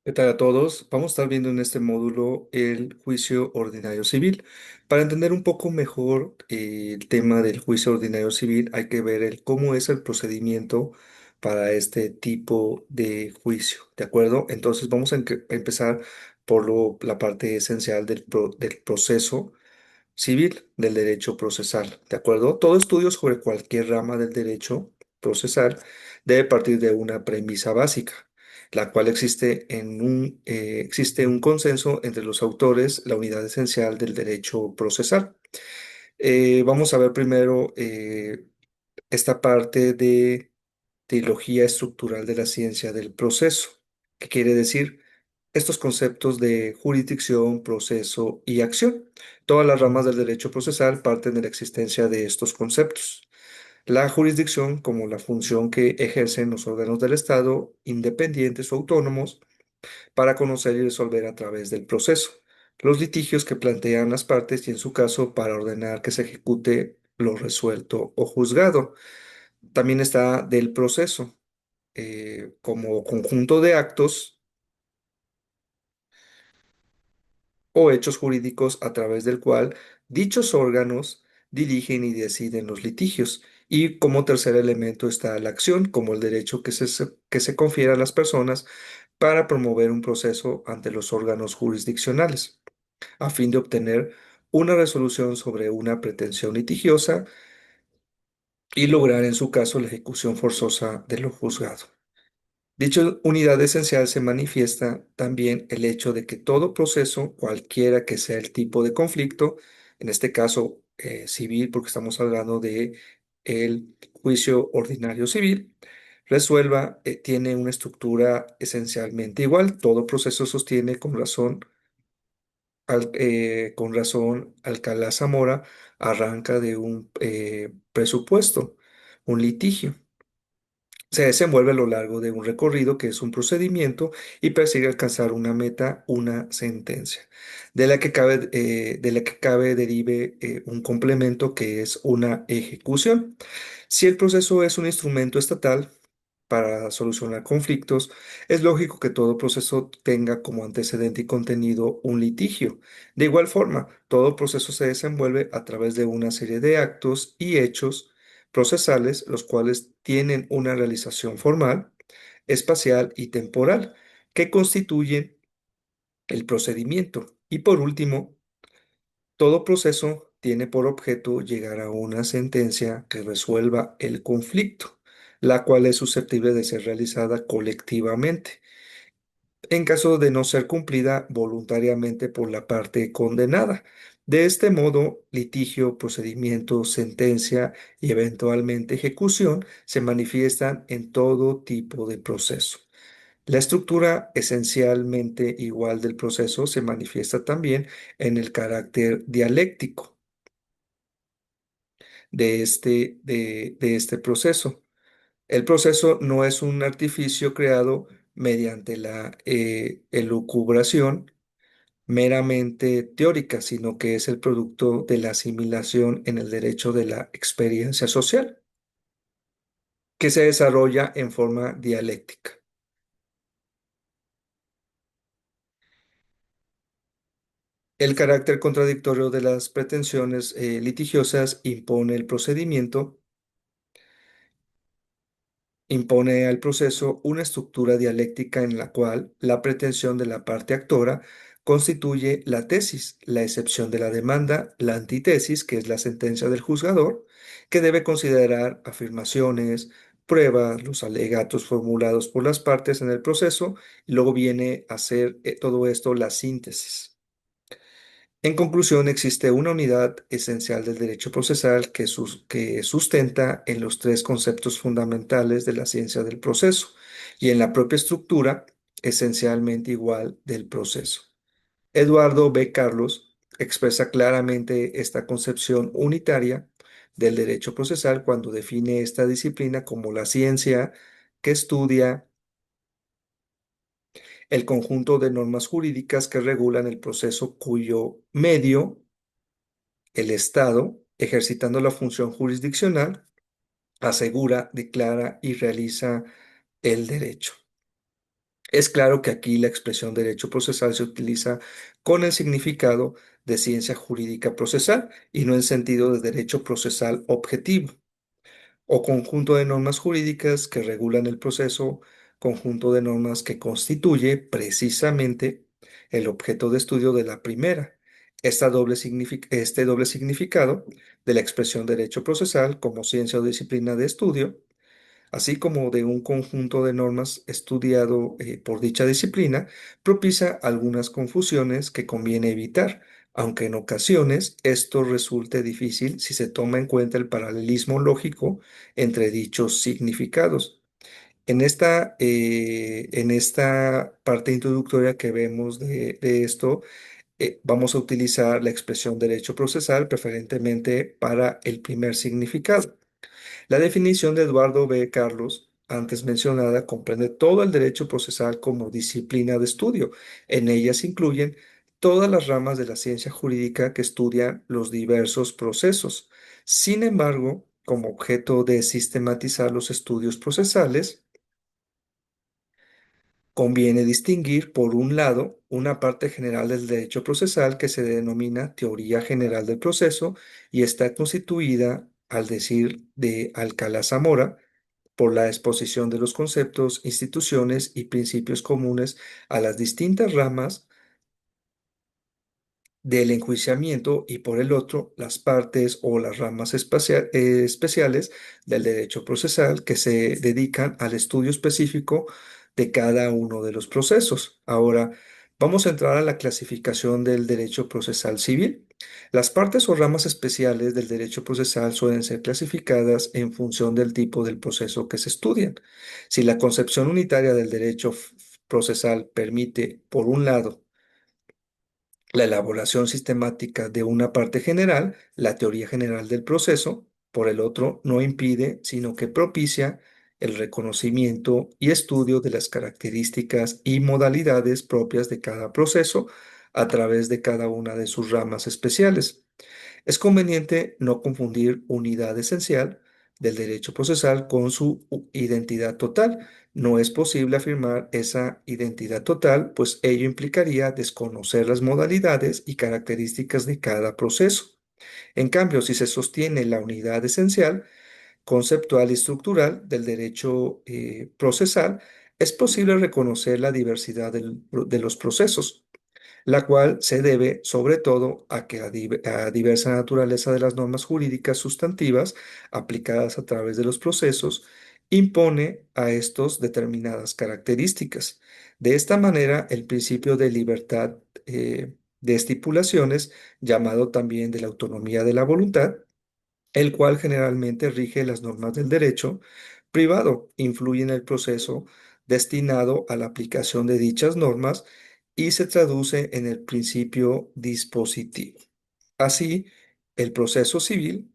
¿Qué tal a todos? Vamos a estar viendo en este módulo el juicio ordinario civil. Para entender un poco mejor el tema del juicio ordinario civil, hay que ver cómo es el procedimiento para este tipo de juicio, ¿de acuerdo? Entonces vamos a empezar por la parte esencial del proceso civil, del derecho procesal, ¿de acuerdo? Todo estudio sobre cualquier rama del derecho procesal debe partir de una premisa básica, la cual existe un consenso entre los autores, la unidad esencial del derecho procesal. Vamos a ver primero esta parte de trilogía estructural de la ciencia del proceso, que quiere decir estos conceptos de jurisdicción, proceso y acción. Todas las ramas del derecho procesal parten de la existencia de estos conceptos. La jurisdicción como la función que ejercen los órganos del Estado, independientes o autónomos, para conocer y resolver a través del proceso. Los litigios que plantean las partes y en su caso para ordenar que se ejecute lo resuelto o juzgado. También está del proceso como conjunto de actos o hechos jurídicos a través del cual dichos órganos dirigen y deciden los litigios. Y como tercer elemento está la acción, como el derecho que se confiere a las personas para promover un proceso ante los órganos jurisdiccionales, a fin de obtener una resolución sobre una pretensión litigiosa y lograr en su caso la ejecución forzosa de lo juzgado. Dicha unidad esencial se manifiesta también el hecho de que todo proceso, cualquiera que sea el tipo de conflicto, en este caso civil, porque estamos hablando de el juicio ordinario civil, tiene una estructura esencialmente igual. Todo proceso sostiene con razón, Alcalá Zamora arranca de un presupuesto, un litigio. Se desenvuelve a lo largo de un recorrido que es un procedimiento y persigue alcanzar una meta, una sentencia, de la que cabe derive un complemento que es una ejecución. Si el proceso es un instrumento estatal para solucionar conflictos, es lógico que todo proceso tenga como antecedente y contenido un litigio. De igual forma, todo proceso se desenvuelve a través de una serie de actos y hechos procesales, los cuales tienen una realización formal, espacial y temporal, que constituyen el procedimiento. Y por último, todo proceso tiene por objeto llegar a una sentencia que resuelva el conflicto, la cual es susceptible de ser realizada colectivamente, en caso de no ser cumplida voluntariamente por la parte condenada. De este modo, litigio, procedimiento, sentencia y eventualmente ejecución se manifiestan en todo tipo de proceso. La estructura esencialmente igual del proceso se manifiesta también en el carácter dialéctico de este proceso. El proceso no es un artificio creado mediante la elucubración meramente teórica, sino que es el producto de la asimilación en el derecho de la experiencia social, que se desarrolla en forma dialéctica. El carácter contradictorio de las pretensiones litigiosas impone al proceso una estructura dialéctica en la cual la pretensión de la parte actora constituye la tesis, la excepción de la demanda, la antítesis, que es la sentencia del juzgador, que debe considerar afirmaciones, pruebas, los alegatos formulados por las partes en el proceso, y luego viene a ser todo esto la síntesis. En conclusión, existe una unidad esencial del derecho procesal que sustenta en los tres conceptos fundamentales de la ciencia del proceso y en la propia estructura esencialmente igual del proceso. Eduardo B. Carlos expresa claramente esta concepción unitaria del derecho procesal cuando define esta disciplina como la ciencia que estudia el conjunto de normas jurídicas que regulan el proceso cuyo medio el Estado, ejercitando la función jurisdiccional, asegura, declara y realiza el derecho. Es claro que aquí la expresión derecho procesal se utiliza con el significado de ciencia jurídica procesal y no en sentido de derecho procesal objetivo o conjunto de normas jurídicas que regulan el proceso, conjunto de normas que constituye precisamente el objeto de estudio de la primera. Este doble significado de la expresión derecho procesal como ciencia o disciplina de estudio, así como de un conjunto de normas estudiado por dicha disciplina, propicia algunas confusiones que conviene evitar, aunque en ocasiones esto resulte difícil si se toma en cuenta el paralelismo lógico entre dichos significados. En esta parte introductoria que vemos de esto, vamos a utilizar la expresión derecho procesal preferentemente para el primer significado. La definición de Eduardo B. Carlos, antes mencionada, comprende todo el derecho procesal como disciplina de estudio. En ella se incluyen todas las ramas de la ciencia jurídica que estudian los diversos procesos. Sin embargo, como objeto de sistematizar los estudios procesales, conviene distinguir, por un lado, una parte general del derecho procesal que se denomina teoría general del proceso y está constituida, al decir de Alcalá Zamora, por la exposición de los conceptos, instituciones y principios comunes a las distintas ramas del enjuiciamiento y por el otro las partes o las ramas especiales del derecho procesal que se dedican al estudio específico de cada uno de los procesos. Ahora, vamos a entrar a la clasificación del derecho procesal civil. Las partes o ramas especiales del derecho procesal suelen ser clasificadas en función del tipo del proceso que se estudian. Si la concepción unitaria del derecho procesal permite, por un lado, la elaboración sistemática de una parte general, la teoría general del proceso, por el otro, no impide, sino que propicia el reconocimiento y estudio de las características y modalidades propias de cada proceso a través de cada una de sus ramas especiales. Es conveniente no confundir unidad esencial del derecho procesal con su identidad total. No es posible afirmar esa identidad total, pues ello implicaría desconocer las modalidades y características de cada proceso. En cambio, si se sostiene la unidad esencial, conceptual y estructural del derecho procesal, es posible reconocer la diversidad de los procesos, la cual se debe sobre todo a que a diversa naturaleza de las normas jurídicas sustantivas aplicadas a través de los procesos impone a estos determinadas características. De esta manera, el principio de libertad de estipulaciones, llamado también de la autonomía de la voluntad, el cual generalmente rige las normas del derecho privado, influye en el proceso destinado a la aplicación de dichas normas y se traduce en el principio dispositivo. Así, el proceso civil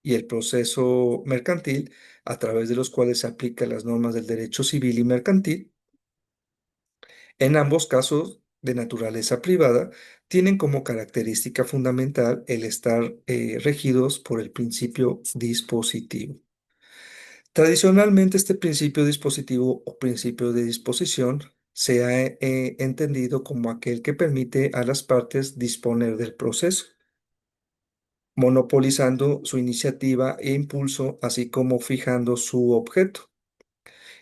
y el proceso mercantil, a través de los cuales se aplican las normas del derecho civil y mercantil, en ambos casos de naturaleza privada, tienen como característica fundamental el estar regidos por el principio dispositivo. Tradicionalmente, este principio dispositivo o principio de disposición se ha entendido como aquel que permite a las partes disponer del proceso, monopolizando su iniciativa e impulso, así como fijando su objeto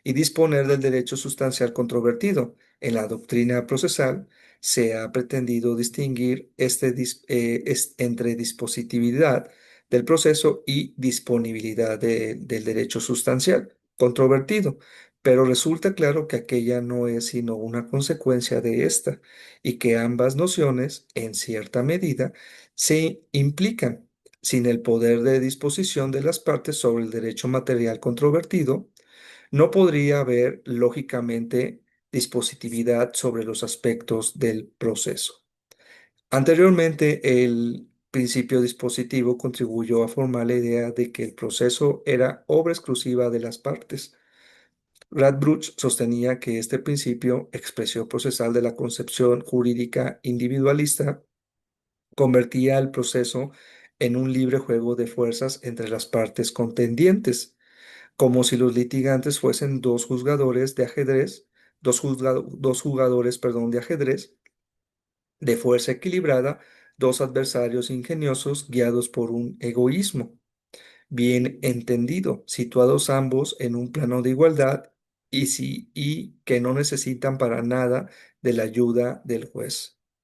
y disponer del derecho sustancial controvertido. En la doctrina procesal se ha pretendido distinguir entre dispositividad del proceso y disponibilidad del derecho sustancial controvertido, pero resulta claro que aquella no es sino una consecuencia de esta y que ambas nociones, en cierta medida, se implican. Sin el poder de disposición de las partes sobre el derecho material controvertido, no podría haber, lógicamente, dispositividad sobre los aspectos del proceso. Anteriormente, el principio dispositivo contribuyó a formar la idea de que el proceso era obra exclusiva de las partes. Radbruch sostenía que este principio, expresión procesal de la concepción jurídica individualista, convertía el proceso en un libre juego de fuerzas entre las partes contendientes, como si los litigantes fuesen dos juzgadores de ajedrez dos jugadores, perdón, de ajedrez de fuerza equilibrada, dos adversarios ingeniosos guiados por un egoísmo. Bien entendido, situados ambos en un plano de igualdad y que no necesitan para nada de la ayuda del juez.